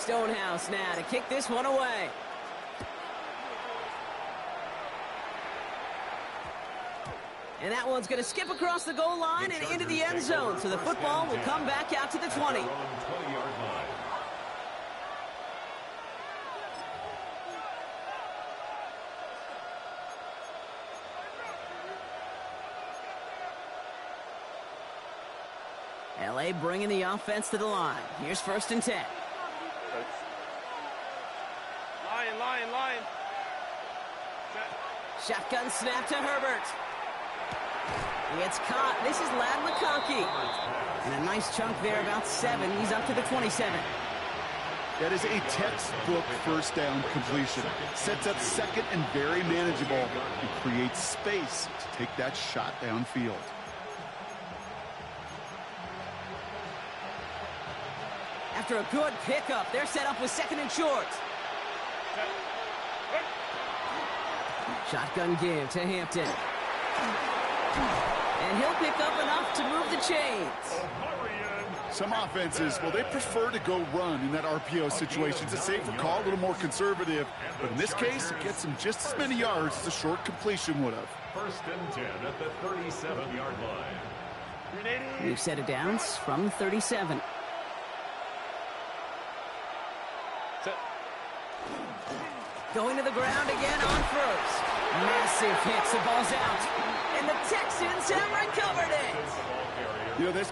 Stonehouse now to kick this one away. And that one's going to skip across the goal line and into the end zone. So the football will come back out to the 20. LA bringing the offense to the line. Here's 1st and 10. Line. Shotgun snap to Herbert. He gets caught. This is Lad McConkey. And a nice chunk there, about 7. He's up to the 27. That is a textbook first down completion. Sets up second and very manageable and creates space to take that shot downfield. After a good pickup, they're set up with 2nd and short. Shotgun give to Hampton. And he'll pick up enough to move the chains. Some offenses, well, they prefer to go run in that RPO situation. It's a safer call, a little more conservative. But in this case, it gets them just as many yards as a short completion would have. 1st and 10 at the 37-yard line. New set of downs from 37. Going to the ground again on 1st. Massive hits, the ball's out. And the Texans have recovered it. You know, this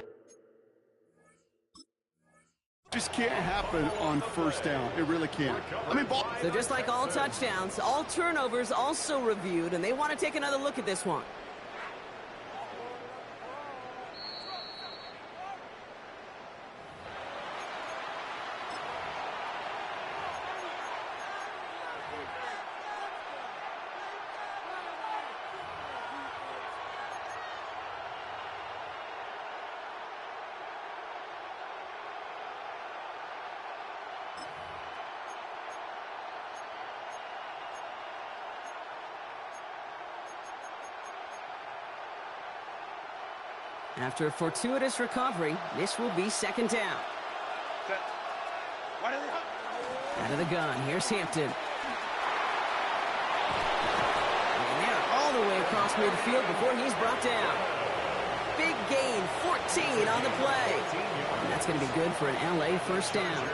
just can't happen on 1st down. It really can't. So just like all touchdowns, all turnovers also reviewed, and they want to take another look at this one. After a fortuitous recovery, this will be 2nd down. Out of the gun, here's Hampton. And they're all the way across midfield before he's brought down. Big gain, 14 on the play. And that's going to be good for an LA 1st down.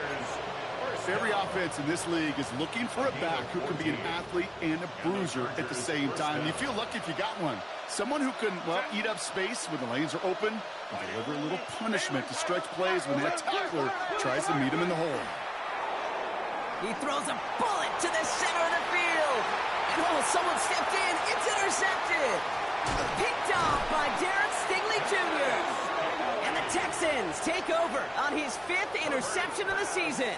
Every offense in this league is looking for a back who can be an athlete and a bruiser at the same time. You feel lucky if you got one. Someone who can, well, eat up space when the lanes are open and deliver a little punishment to stretch plays when that tackler tries to meet him in the hole. He throws a bullet to the center of the field. And oh, someone stepped in. It's intercepted. Picked off by Darren Stingley Jr. And the Texans take over on his 5th interception of the season.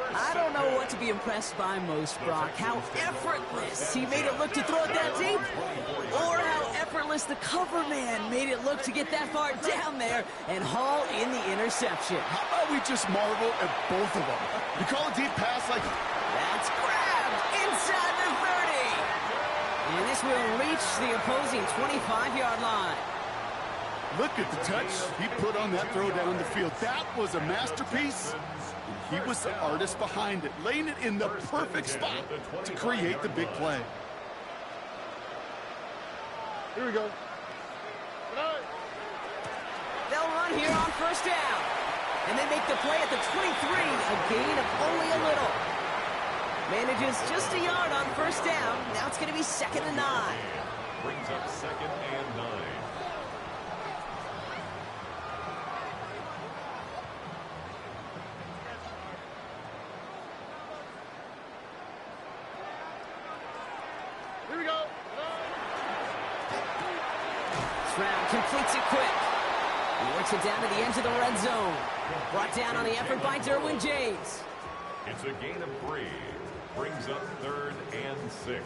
I don't know what to be impressed by most, Brock. How effortless he made it look to throw it that deep, or how effortless the cover man made it look to get that far down there and haul in the interception. How about we just marvel at both of them? You call a deep pass like... That's grabbed inside the 30. And this will reach the opposing 25-yard line. Look at the touch he put on that throw down the field. That was a masterpiece. He was the artist behind it, laying it in the perfect spot to create the big play. Here we go. They'll run here on 1st down. And they make the play at the 23, a gain of only a little. Manages just a yard on 1st down. Now it's going to be 2nd and 9. Brings up 2nd and 9. Stroud completes it quick. He works it down to the edge of the red zone. Brought down on the effort by Derwin James. It's a gain of 3. Brings up 3rd and 6.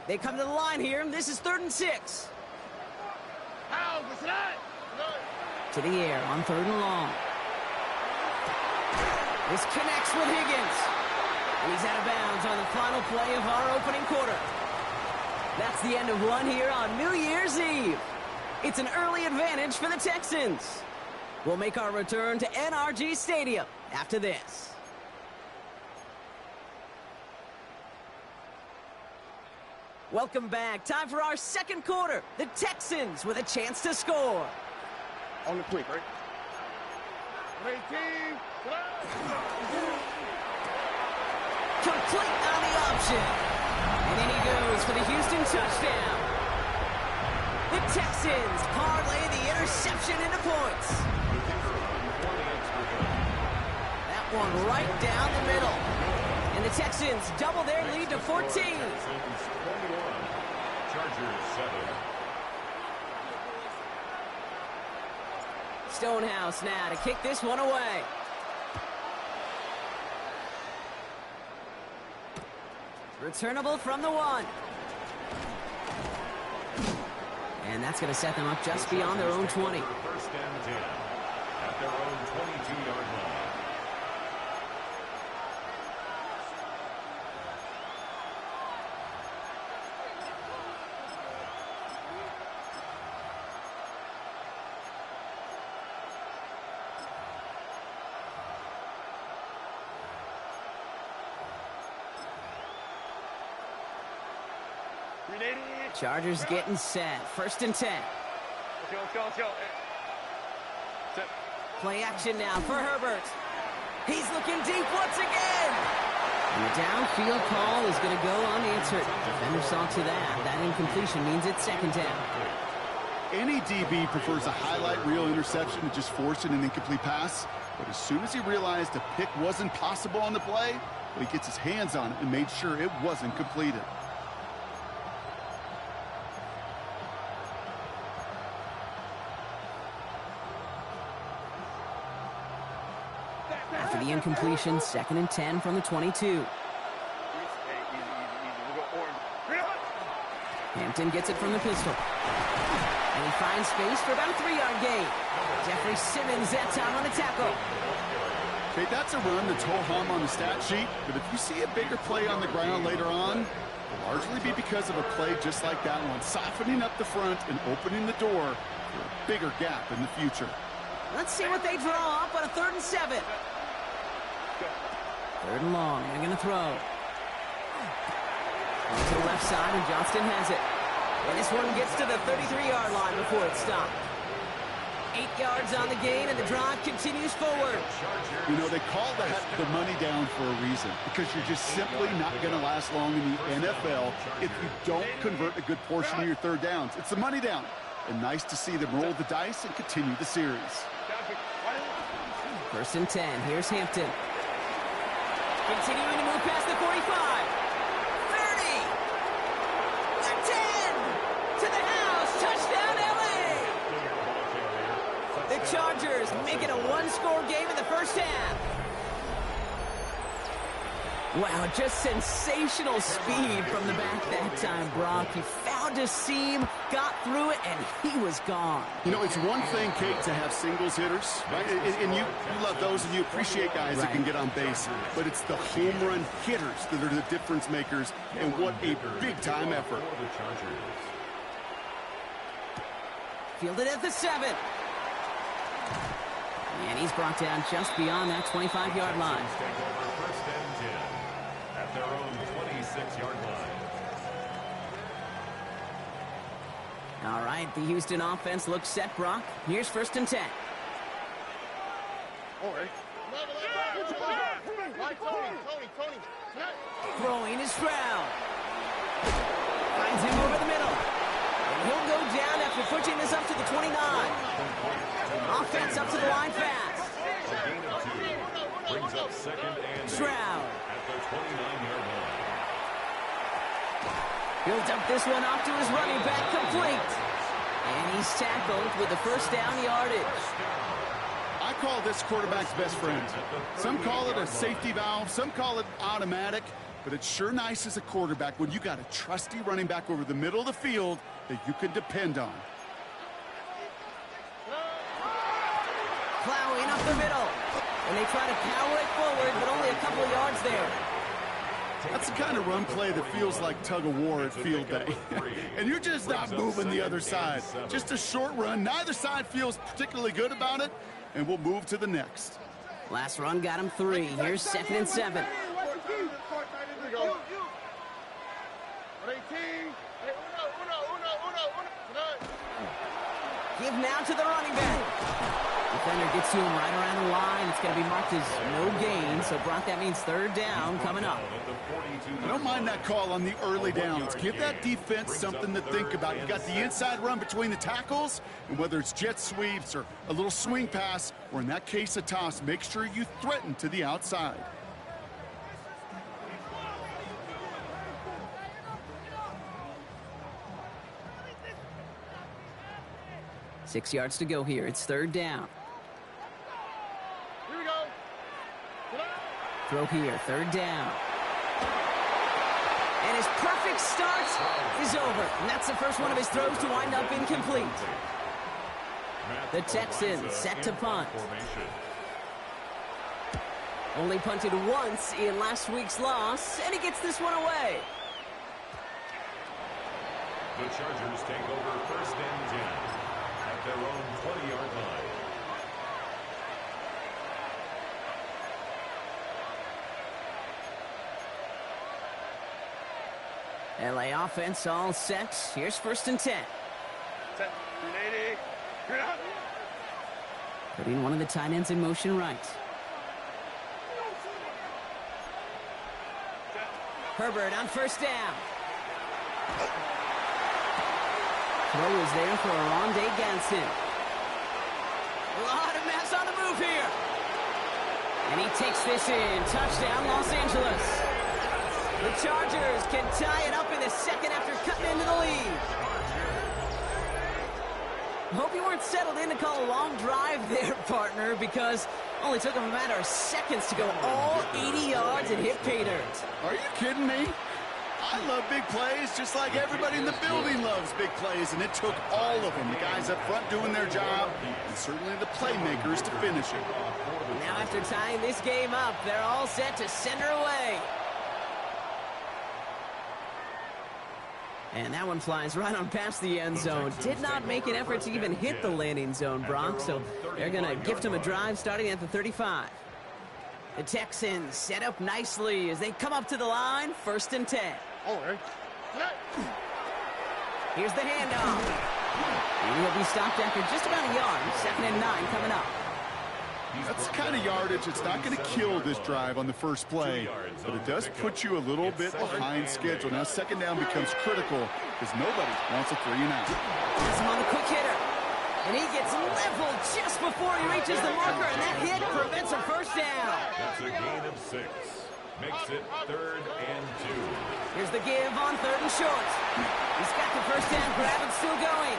They come to the line here. This is 3rd and 6. To the air on 3rd and long. This connects with Higgins. And he's out of bounds on the final play of our opening quarter. That's the end of one here on New Year's Eve. It's an early advantage for the Texans. We'll make our return to NRG Stadium after this. Welcome back. Time for our second quarter. The Texans with a chance to score. On the quick, right? 18. Complete on the option. And in he goes for the Houston touchdown. The Texans parlay the interception into points. That one right down the middle. And the Texans double their lead to 14. Chargers 7. Stonehouse now to kick this one away. Returnable from the 1. And that's going to set them up just beyond their own 20. First and 10 at their own 22-yard line. Chargers getting set. First and 10. Let's go. Set. Play action now for Herbert. He's looking deep once again. And the downfield call is going to go unanswered. Defender saw to that. That incompletion means it's second down. Any DB prefers a highlight reel interception to just forcing an incomplete pass. But as soon as he realized a pick wasn't possible on the play, he gets his hands on it and made sure it wasn't completed. After the incompletion, second and 10 from the 22. Hampton gets it from the pistol. And he finds space for about a 3-yard gain. Jeffrey Simmons that time on the tackle. Okay, that's a run that's ho-hum on the stat sheet, but if you see a bigger play on the ground later on, it'll largely be because of a play just like that one, softening up the front and opening the door for a bigger gap in the future. Let's see what they draw up on a 3rd and 7. 3rd and long, they're going to throw. On to the left side, and Johnston has it. And this one gets to the 33-yard line before it's stopped. 8 yards on the gain, and the drive continues forward. You know, they call that the money down for a reason, because you're just simply not going to last long in the NFL if you don't convert a good portion of your 3rd downs. It's the money down. And nice to see them roll the dice and continue the series. 1st and 10, here's Hampton. Continuing to move past the 45. 30. The 10. To the house. Touchdown, L.A. The Chargers make it a 1-score game in the first half. Wow, just sensational speed from the back that time, Brock. He found a seam, got through it, and he was gone. You know, it's one thing, Kate, to have singles hitters, right? And you love those, and you appreciate guys that can get on base. But it's the home run hitters that are the difference makers, and what a big-time effort. Fielded at the 7. And he's brought down just beyond that 25-yard line. At their own 26-yard line. All right, the Houston offense looks set, Brock. Here's 1st and 10. All right. Tony. Throwing is Stroud. Finds him over the middle. And he'll go down after pushing this up to the 29. Offense up to the line fast. A gain of 2. Brings up 2nd and 8. Stroud. At the 29-yard line. He'll dump this one off to his running back, complete. And he's tackled with the first down yardage. I call this quarterback's best friend. Some call it a safety valve, some call it automatic, but it's sure nice as a quarterback when you got a trusty running back over the middle of the field that you can depend on. Plowing up the middle. And they try to power it forward, but only a couple of yards there. That's the kind of run play that feels like tug-of-war at field day. And you're just not moving the other side. Just a short run. Neither side feels particularly good about it, and we'll move to the next. Last run got him 3. Here's 2nd and 7. Give now to the running back. Defender gets to him right around the line. It's going to be marked as no gain. So, Brock, that means 3rd down coming up. I don't mind that call on the early downs. Give that defense something to think about. You got the inside run between the tackles, and whether it's jet sweeps or a little swing pass, or in that case a toss, make sure you threaten to the outside. Six yards to go here. It's 3rd down. Here we go. Throw here, 3rd down. And his perfect start is over. And that's the first one of his throws to wind up incomplete. The Texans set to punt. Only punted once in last week's loss, and he gets this one away. The Chargers take over 1st and 10 at their own 20-yard line. LA offense all set. Here's 1st and 10. Set. 380. Here out. Putting one of the tight ends in motion right. Herbert on 1st down. Throw is there for Rondé Ganson. A lot of mass on the move here. And he takes this in. Touchdown, Los Angeles. The Chargers can tie it up in the 2nd after cutting into the lead. Hope you weren't settled in to call a long drive there, partner, because only took him a matter of seconds to go all 80 yards and hit pay dirt. Are you kidding me? I love big plays just like everybody in the building loves big plays, and it took all of them. The guys up front doing their job, and certainly the playmakers to finish it. Now after tying this game up, they're all set to send her away. And that one flies right on past the end zone. Did not make an effort to even hit the landing zone, Brock, so they're going to gift him a drive starting at the 35. The Texans set up nicely as they come up to the line, 1st and 10. All right. Here's the handoff. And he'll be stopped after just about a yard. 2nd and 9 coming up. That's the kind of yardage. It's not going to kill this drive on the first play, but it does put you a little bit behind schedule. Now 2nd down becomes critical because nobody wants a 3 and out. Has him on the quick hitter. And he gets leveled just before he reaches the marker, and that hit prevents a 1st down. That's a gain of 6. Makes it 3rd and 2. Here's the give on 3rd and short. He's got the 1st down grab and still going.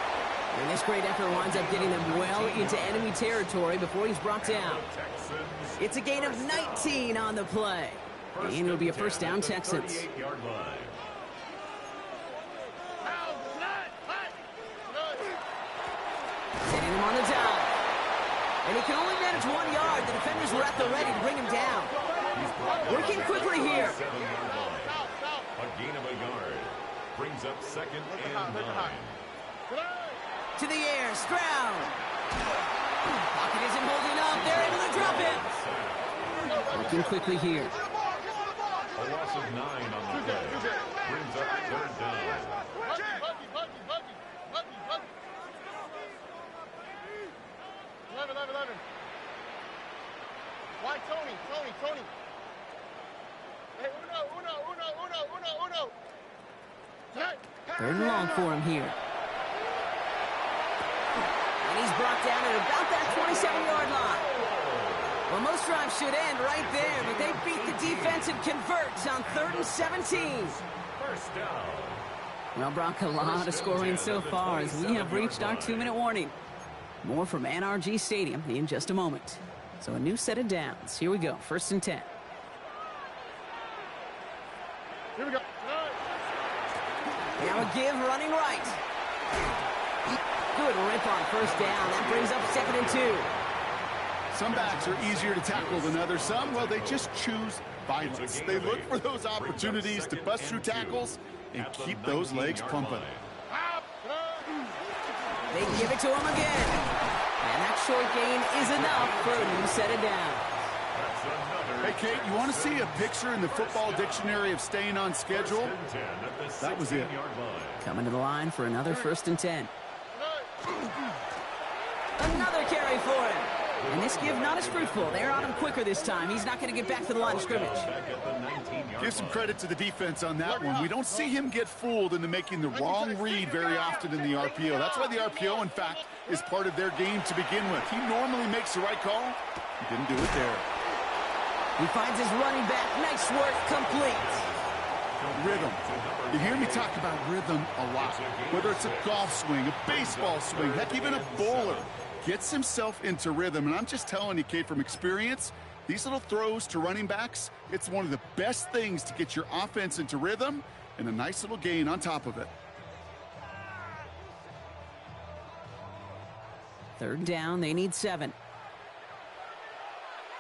And this great effort winds up getting them well into enemy territory before he's brought down. It's a gain of 19 on the play. And it'll be a 1st down, Texans. Sending him on the dive. And he can only manage 1 yard. The defenders were at the ready to bring him down. Working quickly here. A gain of a yard. Brings up 2nd and 9. To the air, Stroud. Pocket isn't holding up. They're able to drop him. Working quickly here. A loss of 9 on the play. Brings up 3rd down. Why Tony? Hey, uno. 3rd and long for him here. And he's brought down at about that 27-yard line. Well, most drives should end right there, but they beat the defense and convert on 3rd and 17. 1st down. Well, Brock, a lot of scoring so far as we have reached our 2-minute warning. More from NRG Stadium in just a moment. So a new set of downs. Here we go, 1st and 10. Here we go. Now a give running right. Good rip on 1st down. That brings up 2nd and 2. Some backs are easier to tackle than others. Some, well, they just choose violence. They look for those opportunities to bust through tackles and keep those legs pumping. They give it to him again. And that short gain is enough for a new set of downs. Hey, Kate, you want to see a picture in the football dictionary of staying on schedule? That was it. Coming to the line for another 1st and 10. Another carry for him. And this give not as fruitful. They're on him quicker this time. He's not going to get back to the line of scrimmage. Give some credit to the defense on that one. We don't see him get fooled into making the wrong read very often in the RPO. That's why the RPO, in fact, is part of their game to begin with. He normally makes the right call. He didn't do it there. He finds his running back. Nice work. Complete. Rhythm. You hear me talk about rhythm a lot. Whether it's a golf swing, a baseball swing, heck, even a bowler gets himself into rhythm. And I'm just telling you, Kate, from experience, these little throws to running backs, it's one of the best things to get your offense into rhythm and a nice little gain on top of it. 3rd down. They need 7.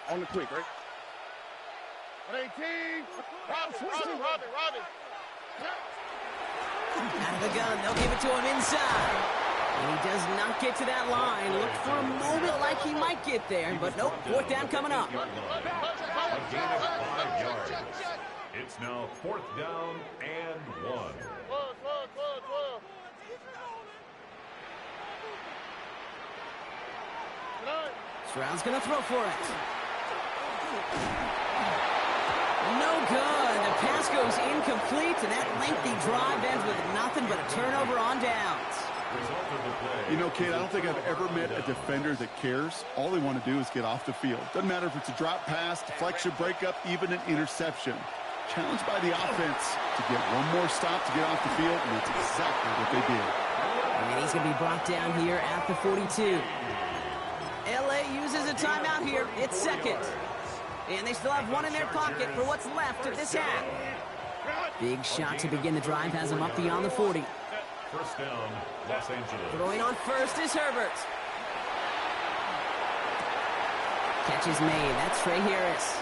On the quick, right? 18. Robbie. Out of the gun. They'll give it to him inside. And he does not get to that line. Looked for a moment like he might get there, but nope. 4th down coming up. A gain of 5 yards. It's now 4th down and 1. Stroud's going to throw for it. No good. The pass goes incomplete, and that lengthy drive ends with nothing but a turnover on downs. You know, Kate, I don't think I've ever met a defender that cares. All they want to do is get off the field. Doesn't matter if it's a drop pass, deflection, breakup, even an interception. Challenged by the offense to get one more stop to get off the field, and that's exactly what they did. And he's going to be brought down here at the 42. LA uses a timeout here. It's 2nd. And they still have one in their pocket for what's left of this half. Big shot to begin the drive has them up beyond the 40. 1st down, Los Angeles. Throwing on first is Herbert. Catch is made. That's Trey Harris.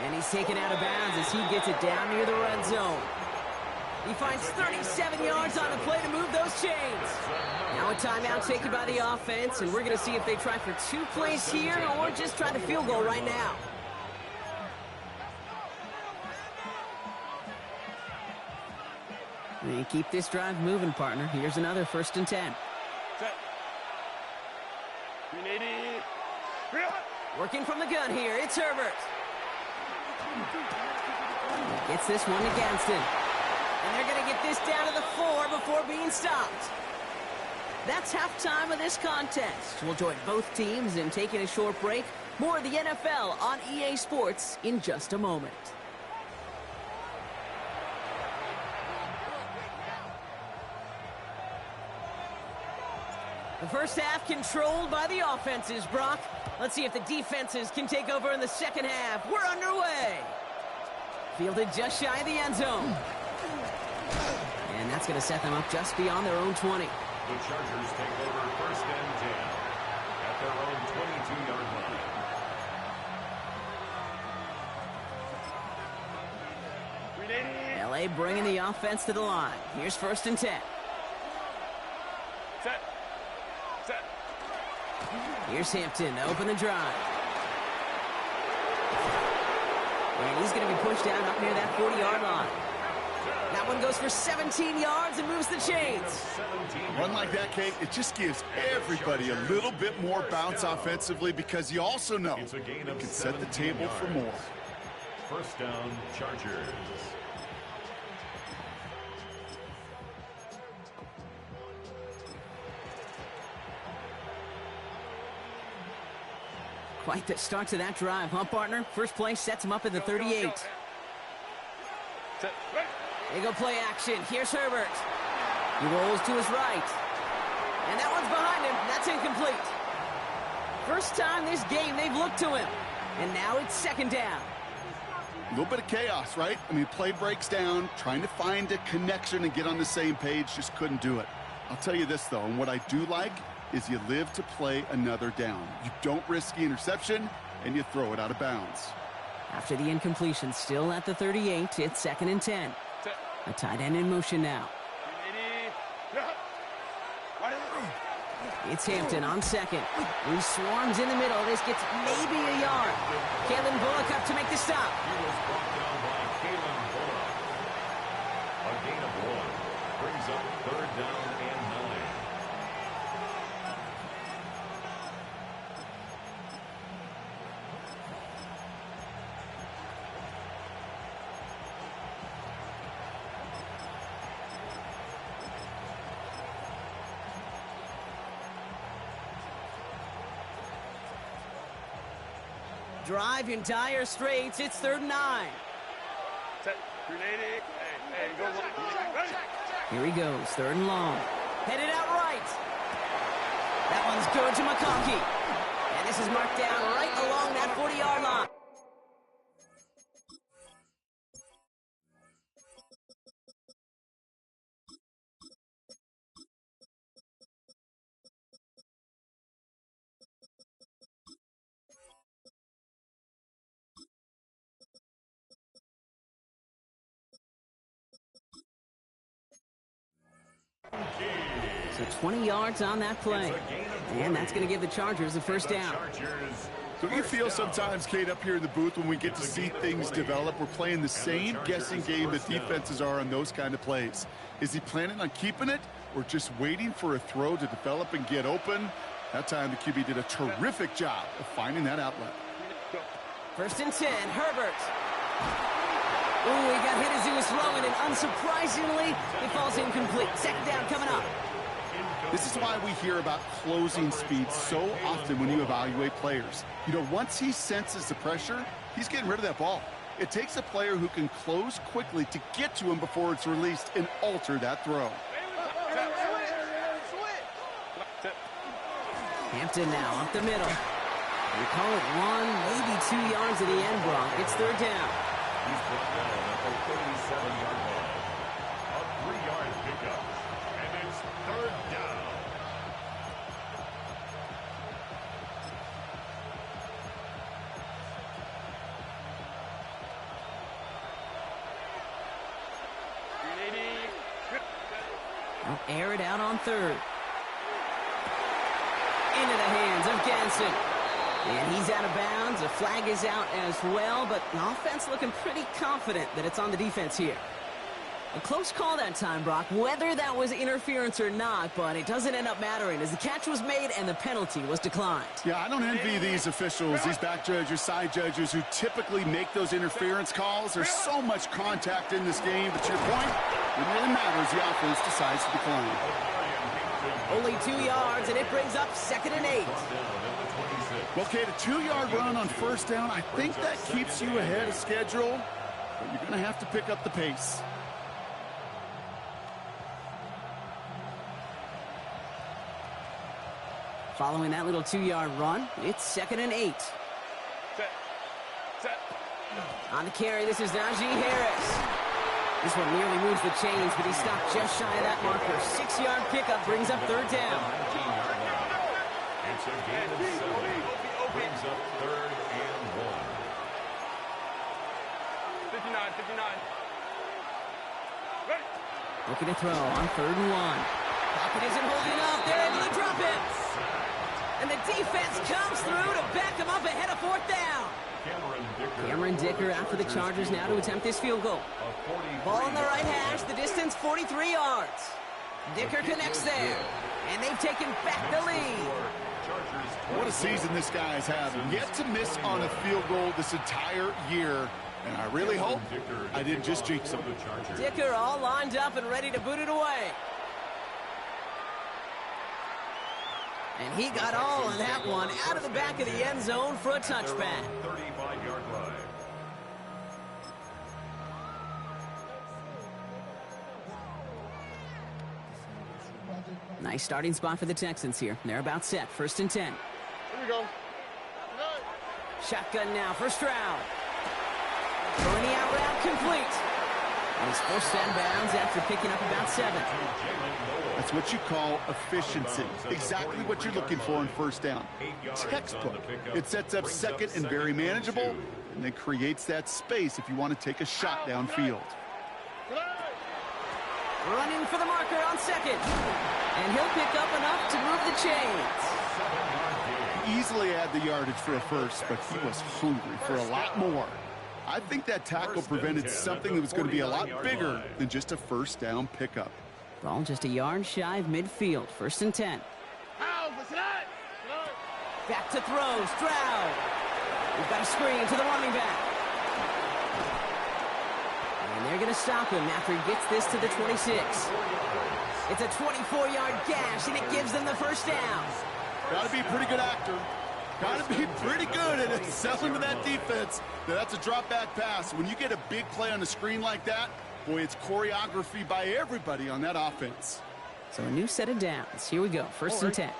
And he's taken out of bounds as he gets it down near the red zone. He finds 37 yards on the play to move those chains. Now a timeout taken by the offense, and we're going to see if they try for 2 plays here or just try the field goal right now. And keep this drive moving, partner. Here's another 1st and 10. Working from the gun here, it's Herbert. Gets this one to Gadsden. And they're going to get this down to the 4 before being stopped. That's halftime of this contest. We'll join both teams in taking a short break. More of the NFL on EA Sports in just a moment. The first half controlled by the offenses, Brock. Let's see if the defenses can take over in the second half. We're underway. Fielded just shy of the end zone. And that's going to set them up just beyond their own 20. The Chargers take over 1st and 10 at their own 22-yard line. LA bringing the offense to the line. Here's 1st and 10. Set. Here's Hampton to open the drive. And he's going to be pushed down up near that 40-yard line. That one goes for 17 yards and moves the chains. Run like that, Kate, it just gives everybody a little bit more bounce offensively because you also know It's a gain you of can set the 17 table for more. 1st down, Chargers. Quite the start to that drive, huh, partner? First play sets him up at the 38. They go play action. Here's Herbert. He rolls to his right. And that one's behind him. That's incomplete. First time this game they've looked to him. And now it's 2nd down. A little bit of chaos, right? I mean, play breaks down, trying to find a connection and get on the same page, just couldn't do it. I'll tell you this, though, and what I do like is you live to play another down. You don't risk the interception, and you throw it out of bounds. After the incompletion, still at the 38, it's 2nd and 10. A tight end in motion now. It's Hampton on second. Who swarms in the middle. This gets maybe a yard. Kalen Bullock up to make the stop. He was brought down by Kalen Bullock. A gain of 1. Brings up 3rd down and 9. Drive in dire straits. It's 3rd and 9. Set. Grenade. Hey, go long. Here he goes, 3rd and long. Headed out right. That one's good to McConkey. And this is marked down right along that 40-yard line. So 20 yards on that play. And that's going to give the Chargers a 1st down. Don't you feel sometimes, Kate, up here in the booth when we get to see things develop, we're playing the same guessing game that defenses are on those kind of plays? Is he planning on keeping it or just waiting for a throw to develop and get open? That time the QB did a terrific job of finding that outlet. 1st and 10, Herbert. Ooh, he got hit as he was throwing, and unsurprisingly, it falls incomplete. 2nd down coming up. This is why we hear about closing speed so often when you evaluate players. You know, once he senses the pressure, he's getting rid of that ball. It takes a player who can close quickly to get to him before it's released and alter that throw. Hampton now up the middle. We call it 1, maybe 2 yards at the end, Brock. It's 3rd down. He's brought down at the 37-yard line. A 3-yard pickup. And it's 3rd down. They'll air it out on 3rd. Into the hands of Ganson. And he's out of bounds. A flag is out as well, but the offense looking pretty confident that it's on the defense here. A close call that time, Brock, whether that was interference or not, but it doesn't end up mattering as the catch was made and the penalty was declined. Yeah, I don't envy these officials, these back judges, side judges who typically make those interference calls. There's so much contact in this game, but to your point, it really matters the offense decides to decline. Only 2 yards, and it brings up 2nd and 8. Okay, the 2-yard run on 1st down, I think that keeps you ahead of schedule, but you're going to have to pick up the pace. Following that little 2-yard run, it's 2nd and 8. Set. On the carry, this is Najee Harris. This one nearly moves the chains, but he stopped just shy of that marker. 6-yard pickup brings up 3rd down. It's a gain of 7. Brings up 3rd and 1. 59. Ready. Looking to throw on 3rd and 1. Pocket isn't holding up. They're able to drop it. And the defense comes through to back him up ahead of 4th down. Cameron Dicker out for the Chargers now to attempt this field goal. Ball on the right hash, the distance 43 yards. Dicker connects there, and they've taken back the lead. What a season this guy's having. Yet to miss on a field goal this entire year, and I really hope I didn't just jinx him. Dicker all lined up and ready to boot it away. And he got all of that one out of the back of the end zone for a touchback. 35-yard line. Nice starting spot for the Texans here. They're about set. 1st and 10. Here we go. Shotgun now for Stroud. Throwing the out route complete. And he's forced out of bounds after picking up about 7. That's what you call efficiency. Exactly what you're looking for on 1st down. Textbook. It sets up 2nd and very manageable, and then creates that space if you want to take a shot downfield. Running for the marker on 2nd. And he'll pick up enough to move the chain. easily had the yardage for a first, but he was hungry for a lot more. I think that tackle prevented something that was going to be a lot bigger than just a first down pickup. Ball just a yard shy of midfield. 1st and 10. Back to throw. Stroud. We've got a screen to the running back. And they're going to stop him after he gets this to the 26. It's a 24-yard gash, and it gives them the first down. Got to be a pretty good actor. Got to be pretty good at selling to that defense. That's a drop-back pass. When you get a big play on the screen like that, boy, it's choreography by everybody on that offense. So a new set of downs. Here we go. 1st and 10. Out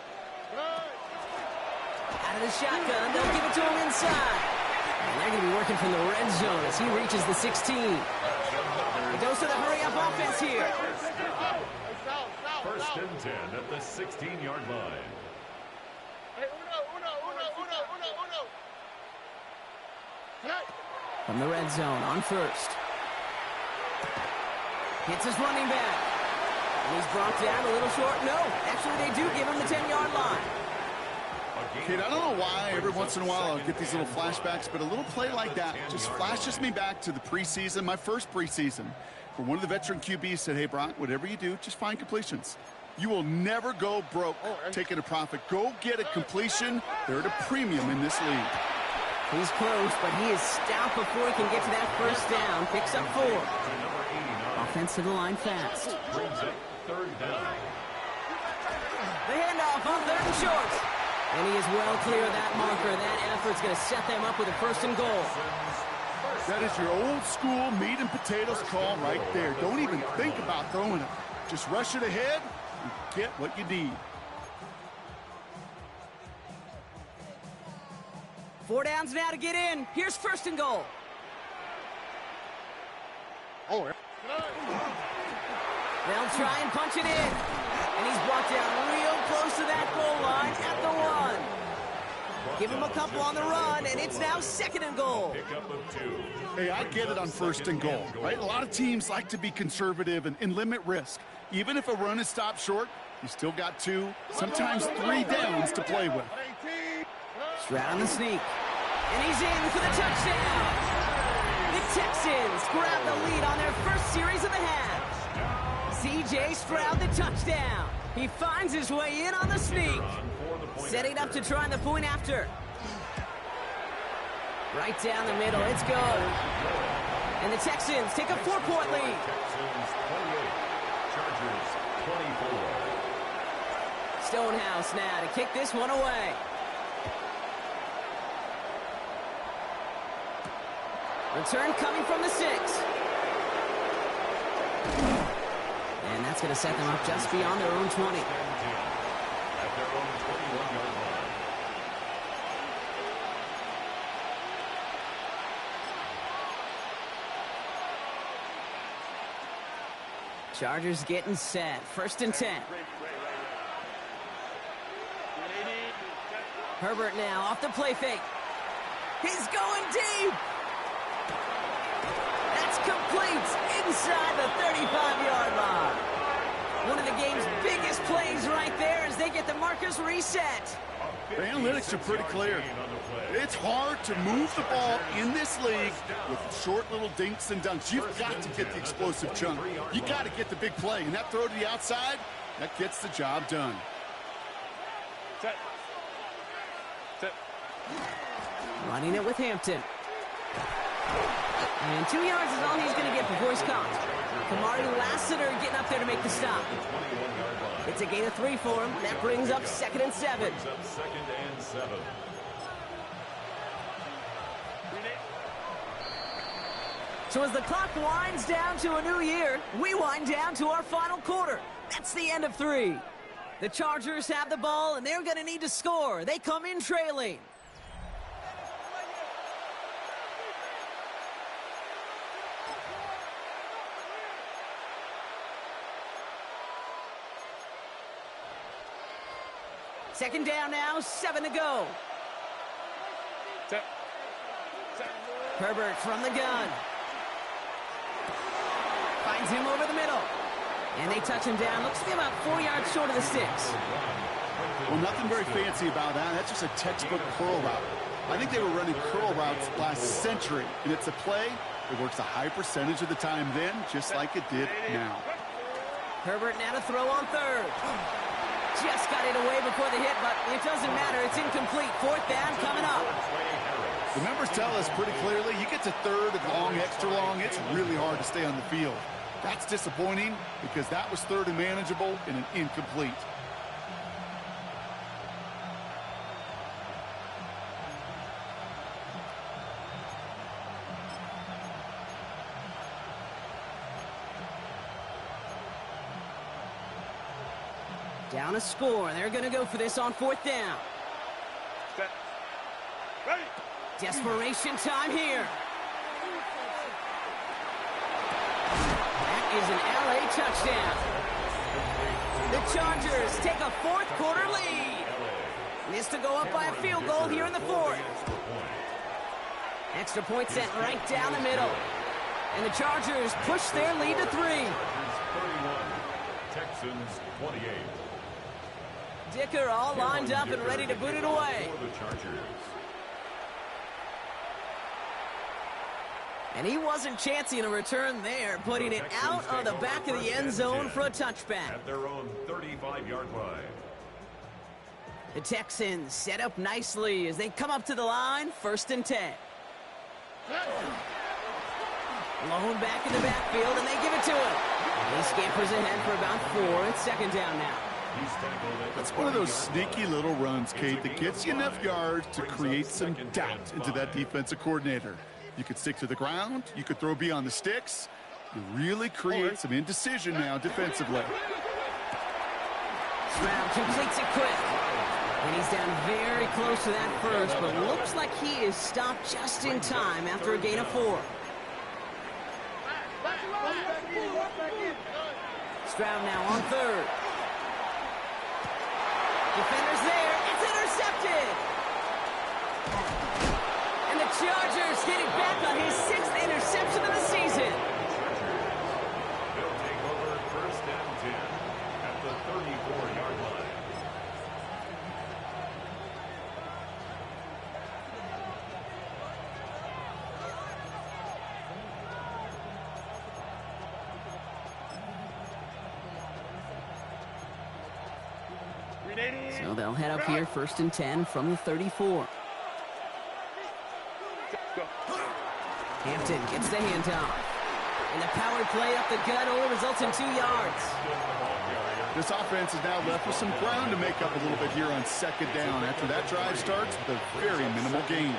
of the shotgun, they'll give it to him inside. And they're going to be working from the red zone as he reaches the 16. He goes to the hurry-up offense here. 1st and 10 at the 16-yard line. From the red zone on 1st. Hits his running back. And he's brought down a little short. No, actually they do give him the 10-yard line. Kid, I don't know why every once in a while I'll get these little flashbacks, but a little play like that just flashes me back to the preseason, my first preseason, where one of the veteran QBs said, hey, Brock, whatever you do, just find completions. You will never go broke taking a profit. Go get a completion. They're at a premium in this league. He's close, but he is stout before he can get to that first down. Picks up 4. Offense to the line fast. Brings up 3rd down. The handoff on 3rd and short. And he is well clear of that marker. That effort's going to set them up with a 1st and goal. That is your old school meat and potatoes call right there. Don't even think about throwing it. Just rush it ahead and get what you need. 4 downs now to get in. Here's 1st and goal. They'll try and punch it in. And he's brought down real close to that goal line at the 1. Give him a couple on the run, and it's now 2nd and goal. Hey, I get it on 1st and goal, right? A lot of teams like to be conservative and limit risk. Even if a run is stopped short, you still got 2, sometimes 3 downs to play with. Stroud on the sneak. And he's in for the touchdown. The Texans grab the lead on their first series of the half. C.J. Stroud the touchdown. He finds his way in on the sneak. Setting up to try the point after. Right down the middle. It's go. And the Texans take a 4-point lead. Texans 28, Chargers 24. Stonehouse now to kick this one away. Return coming from the 6. And that's going to set them up just beyond their own 20. At their own 21-yard line. Chargers getting set. 1st and 10. Herbert now off the play fake. He's going deep. That's complete inside the 35-yard line. One of the game's biggest plays right there as they get the markers reset. The analytics are pretty clear. It's hard to move the ball in this league with short little dinks and dunks. You've got to get the explosive chunk. You got to get the big play. And that throw to the outside, that gets the job done. Running it with Hampton. And 2 yards is all he's going to get before he's caught. Kamari Lassiter getting up there to make the stop. It's a gain of 3 for him. That brings up 2nd and 7. So as the clock winds down to a new year, we wind down to our final quarter. That's the end of 3. The Chargers have the ball, and they're going to need to score. They come in trailing. Second down now, 7 to go. Herbert from the gun. Finds him over the middle. And they touch him down. Looks to be about 4 yards short of the 6. Well, nothing very fancy about that. That's just a textbook curl route. I think they were running curl routes last century, and it's a play that works a high percentage of the time then, just like it did now. Herbert now to throw on third. Just got it away before the hit, but it doesn't matter. It's incomplete. Fourth down coming up. The numbers tell us pretty clearly, you get to third and long, extra long, it's really hard to stay on the field. That's disappointing because that was third and manageable and an incomplete. Down a score. They're going to go for this on fourth down. Set. Ready. Desperation time here. That is an LA touchdown. The Chargers take a fourth quarter lead. This to go up by a field goal here in the fourth. Extra point sent right down the middle. And the Chargers push their lead to 3. 31, Texans 28. Dicker all lined up and ready to boot it away. For the Chargers. And he wasn't chancing a return there, putting it out of the back of the end zone for a touchback. At their own 35-yard line. The Texans set up nicely as they come up to the line, 1st and 10. Blown back in the backfield, and they give it to him. He scampers ahead for about 4. It's 2nd down now. That's one of those sneaky little runs, Kate, that gets you enough yards to create some doubt into that defensive coordinator. You could stick to the ground. You could throw beyond the sticks. You really create some indecision now defensively. Stroud completes it quick. And he's down very close to that first, but looks like he is stopped just in time after a gain of 4. Stroud now on 3rd. Defenders there. It's intercepted. And the Chargers getting back on his 6th interception of the season. They'll take over 1st and 10 at the 34-yard line. So they'll head up here 1st and 10 from the 34. Hampton gets the handoff. And the power play up the gut only results in 2 yards. This offense is now left with some ground to make up a little bit here on 2nd down. After that drive starts with a very minimal gain.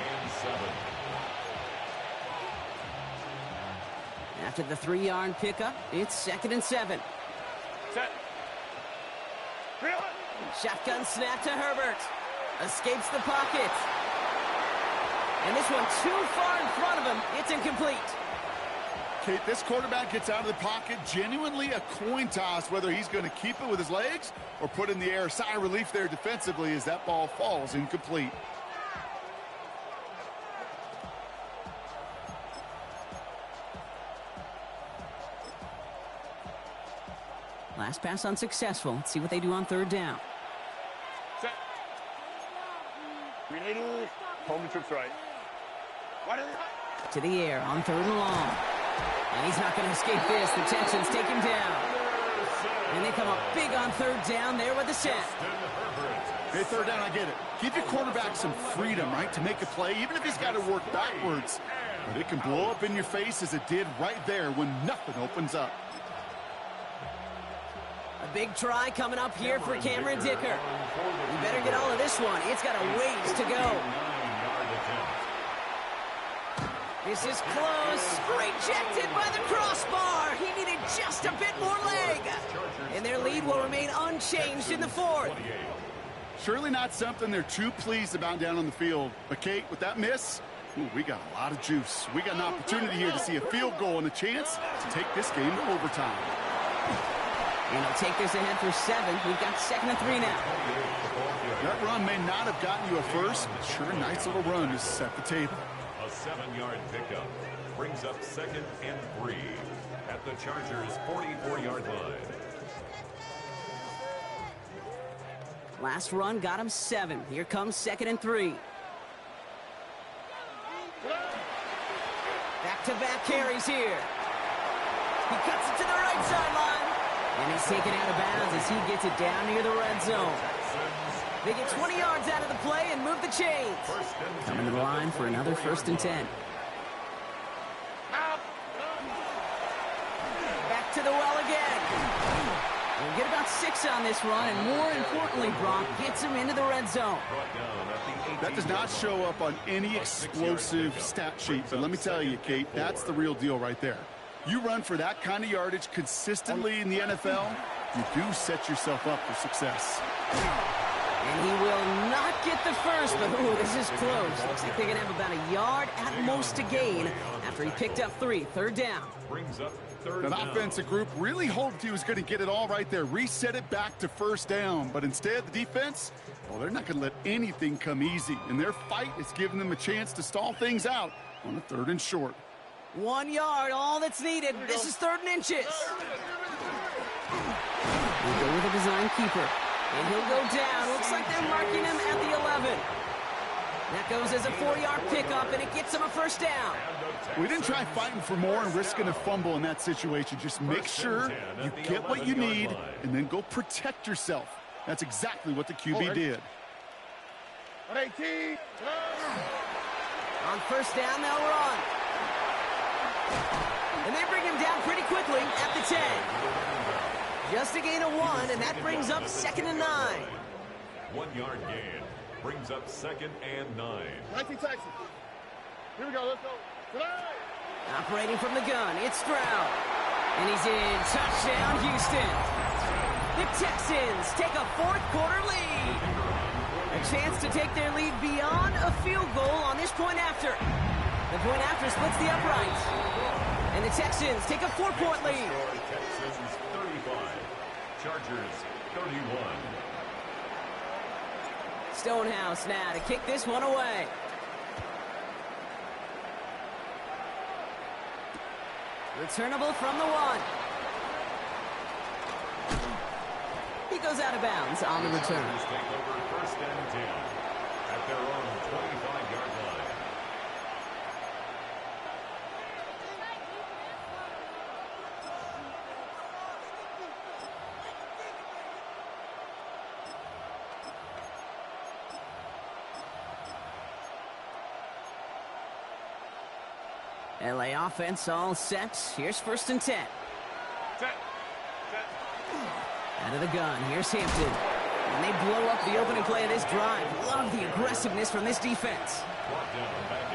After the 3-yard pickup, it's 2nd and 7. Set. Shotgun snap to Herbert. Escapes the pocket. And this one too far in front of him. It's incomplete. Kate, this quarterback gets out of the pocket, genuinely a coin toss whether he's going to keep it with his legs or put in the air. Sigh of relief there defensively as that ball falls incomplete. Last pass unsuccessful. Let's see what they do on 3rd down. Set. Grenade. Home trips right. To the air on 3rd and long. And he's not going to escape this. The Texans take him down. And they come up big on 3rd down there with the set. Hey, 3rd down, I get it. Give your quarterback some freedom, right, to make a play, even if he's got to work backwards. But it can blow up in your face as it did right there when nothing opens up. A big try coming up here for Cameron Dicker. You better get all of this one. It's got a ways to go. This is close. Rejected by the crossbar. He needed just a bit more leg. And their lead will remain unchanged in the 4th. Surely not something they're too pleased about down on the field. But, Kate, with that miss, we got a lot of juice. We got an opportunity here to see a field goal and a chance to take this game to overtime. And he'll take this ahead for 7. We've got 2nd and 3 now. That run may not have gotten you a first, but sure a nice little run to set the table. A 7-yard pickup brings up 2nd and 3 at the Chargers' 44-yard line. Last run got him 7. Here comes 2nd and 3. Back-to-back carries here. He cuts it to the right sideline. And he's taken out of bounds as he gets it down near the red zone. They get 20 yards out of the play and move the chains. Coming to the line for another 1st and 10. Back to the well again. We'll get about 6 on this run, and more importantly, Brock gets him into the red zone. That does not show up on any explosive stat sheet, but let me tell you, Kate, that's the real deal right there. You run for that kind of yardage consistently in the NFL, you do set yourself up for success. And he will not get the first, but ooh, this is close. Looks like they're going to have about a yard at most to gain after he picked up 3. 3rd down. That offensive group really hoped he was going to get it all right there, reset it back to 1st down. But instead, the defense, well, they're not going to let anything come easy. And their fight is giving them a chance to stall things out on a 3rd and short. 1 yard, all that's needed. This is 3rd and inches. We go with a design keeper. And he'll go down. Looks like they're marking him at the 11. That goes as a 4-yard pickup, and it gets him a 1st down. We didn't try fighting for more and risking a fumble in that situation. Just make sure you get what you need and then go protect yourself. That's exactly what the QB did. On 18. On 1st down, they'll run. And they bring him down pretty quickly at the 10. Just a gain of 1, and that brings up 2nd and 9. 1 yard gain brings up 2nd and 9. 19 Texas. Here we go, let's go. Tonight. Operating from the gun, it's Stroud. And he's in. Touchdown, Houston. The Texans take a 4th quarter lead. A chance to take their lead beyond a field goal on this point after. The point after splits the uprights. And the Texans take a 4-point lead. Texans 35, Chargers 31. Stonehouse now to kick this one away. Returnable from the 1. He goes out of bounds on the return. Take over 1st and 10 at their own 25-yard line. LA offense all set. Here's 1st and 10. Out of the gun. Here's Hampton. And they blow up the opening play of this drive. Love the aggressiveness from this defense.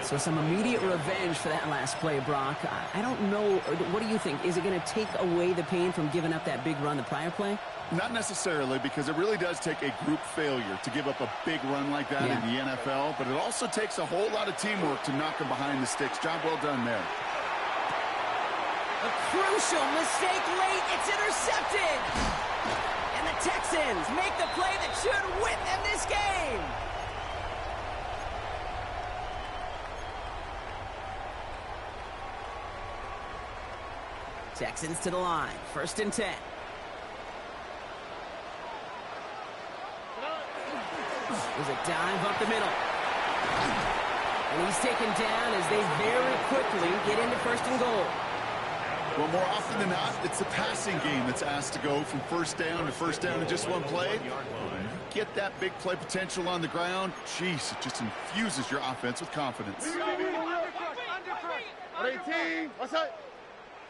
So some immediate revenge for that last play, Brock. I don't know. What do you think? Is it going to take away the pain from giving up that big run the prior play? Not necessarily, because it really does take a group failure to give up a big run like that in the NFL, but it also takes a whole lot of teamwork to knock them behind the sticks. Job well done there. A crucial mistake late. It's intercepted. And the Texans make the play that should win them this game. Texans to the line. 1st and 10. There's a dive up the middle. And he's taken down as they very quickly get into 1st and goal. Well, more often than not, it's the passing game that's asked to go from 1st down to 1st down in just one play. When you get that big play potential on the ground, geez, it just infuses your offense with confidence. On 18. What's that?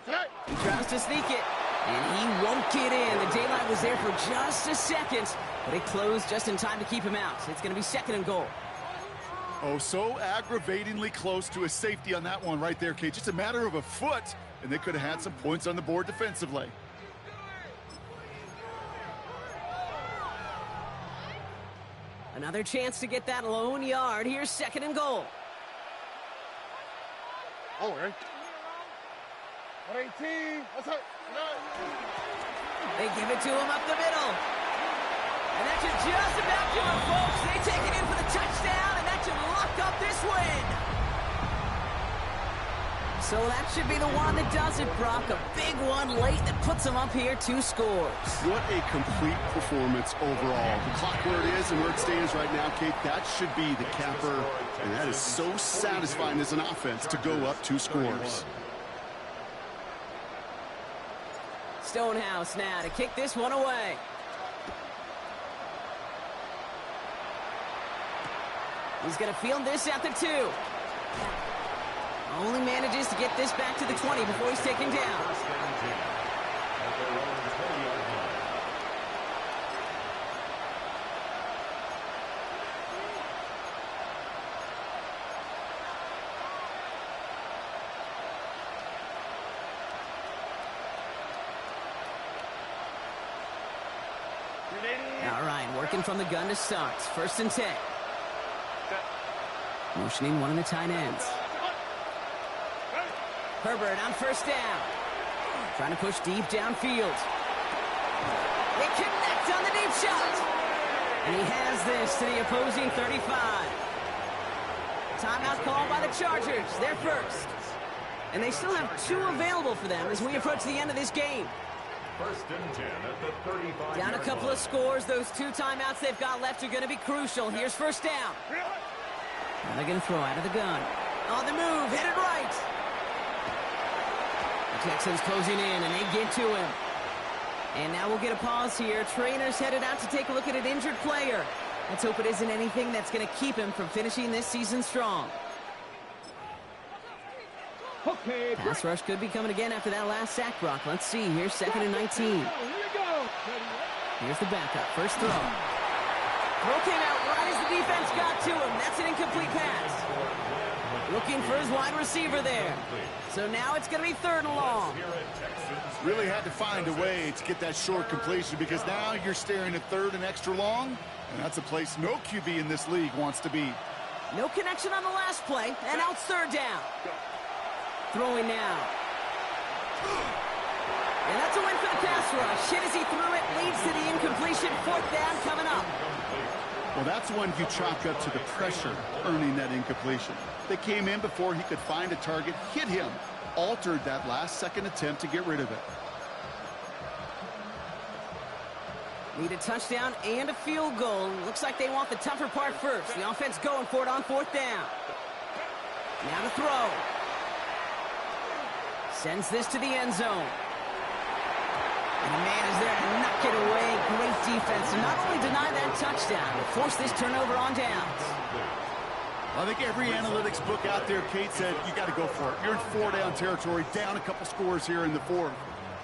Tonight. He tries to sneak it, and he won't get in. The daylight was there for just a second, but it closed just in time to keep him out. It's going to be 2nd and goal. Oh, so aggravatingly close to a safety on that one right there, Kate. Just a matter of a foot, and they could have had some points on the board defensively. Another chance to get that lone yard. Here's 2nd and goal. Oh, right. On 18. What's that? They give it to him up the middle. And that should just about do it, folks. They take it in for the touchdown, and that should lock up this win. So that should be the one that does it, Brock. A big one late that puts them up here 2 scores. What a complete performance overall. The clock where it is and where it stands right now, Kate, that should be the capper. And that is so satisfying as an offense to go up 2 scores. Stonehouse now to kick this one away. He's going to field this at the 2. Only manages to get this back to the 20 before he's taken down. All right, working from the gun to start. 1st and 10. Motioning one of the tight ends. Herbert on 1st down. Trying to push deep downfield. They connect on the deep shot. And he has this to the opposing 35. Timeout called by the Chargers. They're first. And they still have 2 available for them as we approach the end of this game. 1st and 10 at the 35. Down a couple of scores. Those 2 timeouts they've got left are going to be crucial. Here's 1st down. Now they're going to throw out of the gun. On the move, headed right. The Texans closing in, and they get to him. And now we'll get a pause here. Trainer's headed out to take a look at an injured player. Let's hope it isn't anything that's going to keep him from finishing this season strong. Okay, Pass rush could be coming again after that last sack, Brock. Let's see. Here's 2nd and 19. here you go. Here's the backup. First throw. Throw came out right as the defense got to him. That's an incomplete pass. Looking for his wide receiver there. So now it's going to be 3rd and long. Really had to find a way to get that short completion because now you're staring at 3rd and extra long, and that's a place no QB in this league wants to be. No connection on the last play, and now it's 3rd down. Throwing now. And that's a win for the pass rush. Hit as he threw it, leads to the incompletion. 4th down coming up. Well, that's one you chalk up to the pressure earning that incompletion. They came in before he could find a target, hit him, altered that last-second attempt to get rid of it. Need a touchdown and a field goal. Looks like they want the tougher part first. The offense going for it on 4th down. Now to throw. Sends this to the end zone. And the man is there to knock it away. Great defense. Not only deny that touchdown, but force this turnover on downs. I think every analytics book out there, Kate, said you got to go for it. You're in 4-down territory, down a couple scores here in the 4th.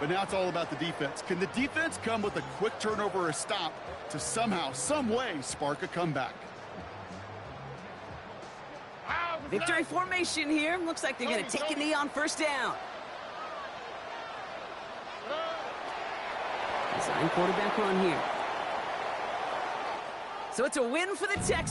But now it's all about the defense. Can the defense come with a quick turnover or a stop to somehow, some way, spark a comeback? Victory formation here. Looks like they're going to take a knee on 1st down. Design quarterback run here. So it's a win for the Texans.